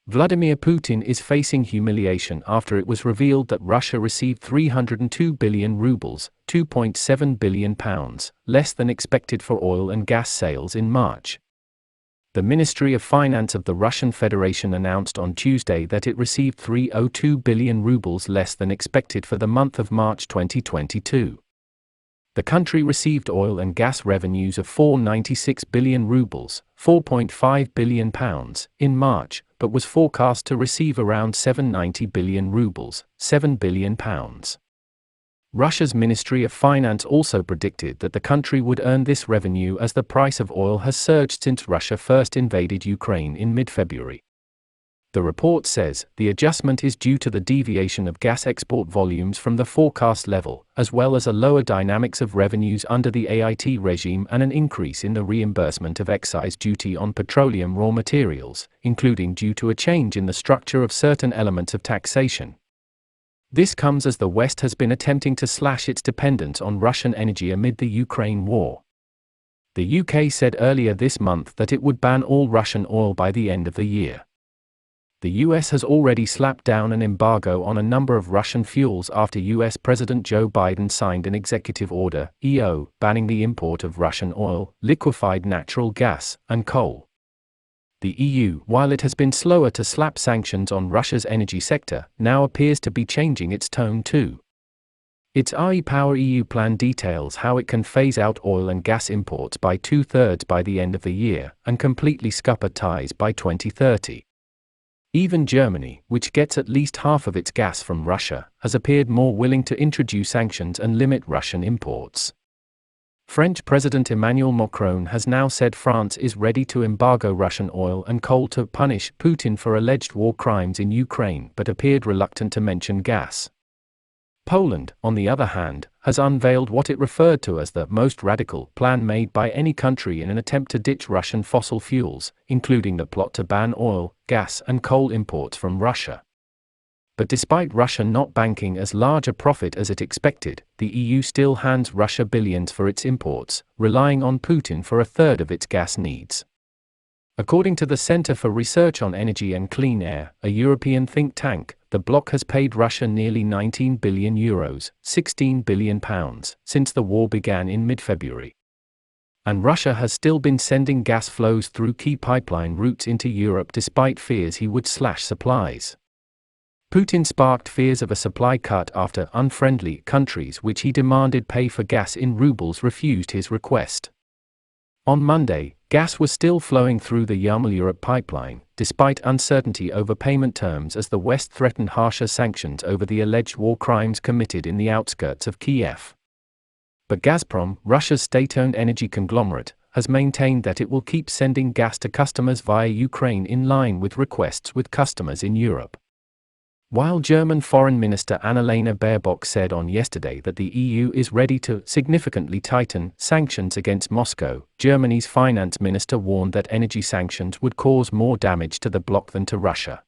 Vladimir Putin is facing humiliation after it was revealed that Russia received 302 billion rubles, £2.7 billion, less than expected for oil and gas sales in March. The Ministry of Finance of the Russian Federation announced on Tuesday that it received 302 billion rubles less than expected for the month of March 2022. The country received oil and gas revenues of 496 billion rubles, £4.5 billion, in March, but was forecast to receive around 790 billion rubles, £7 billion. Russia's Ministry of Finance also predicted that the country would earn this revenue as the price of oil has surged since Russia first invaded Ukraine in mid-February. The report says the adjustment is due to the deviation of gas export volumes from the forecast level, as well as a lower dynamics of revenues under the AIT regime and an increase in the reimbursement of excise duty on petroleum raw materials, including due to a change in the structure of certain elements of taxation. This comes as the West has been attempting to slash its dependence on Russian energy amid the Ukraine war. The UK said earlier this month that it would ban all Russian oil by the end of the year. The US has already slapped down an embargo on a number of Russian fuels after US President Joe Biden signed an executive order, EO, banning the import of Russian oil, liquefied natural gas, and coal. The EU, while it has been slower to slap sanctions on Russia's energy sector, now appears to be changing its tone too. Its REPowerEU plan details how it can phase out oil and gas imports by 2/3 by the end of the year, and completely scupper ties by 2030. Even Germany, which gets at least half of its gas from Russia, has appeared more willing to introduce sanctions and limit Russian imports. French President Emmanuel Macron has now said France is ready to embargo Russian oil and coal to punish Putin for alleged war crimes in Ukraine, but appeared reluctant to mention gas. Poland, on the other hand, has unveiled what it referred to as the most radical plan made by any country in an attempt to ditch Russian fossil fuels, including the plot to ban oil, gas, and coal imports from Russia. But despite Russia not banking as large a profit as it expected, the EU still hands Russia billions for its imports, relying on Putin for a third of its gas needs. According to the Center for Research on Energy and Clean Air, a European think tank, the bloc has paid Russia nearly €19 billion, £16 billion, since the war began in mid-February. And Russia has still been sending gas flows through key pipeline routes into Europe despite fears he would slash supplies. Putin sparked fears of a supply cut after unfriendly countries which he demanded pay for gas in rubles refused his request. On Monday, gas was still flowing through the Yamal-Europe pipeline, despite uncertainty over payment terms as the West threatened harsher sanctions over the alleged war crimes committed in the outskirts of Kiev. But Gazprom, Russia's state-owned energy conglomerate, has maintained that it will keep sending gas to customers via Ukraine in line with requests with customers in Europe. While German Foreign Minister Annalena Baerbock said on yesterday that the EU is ready to significantly tighten sanctions against Moscow, Germany's finance minister warned that energy sanctions would cause more damage to the bloc than to Russia.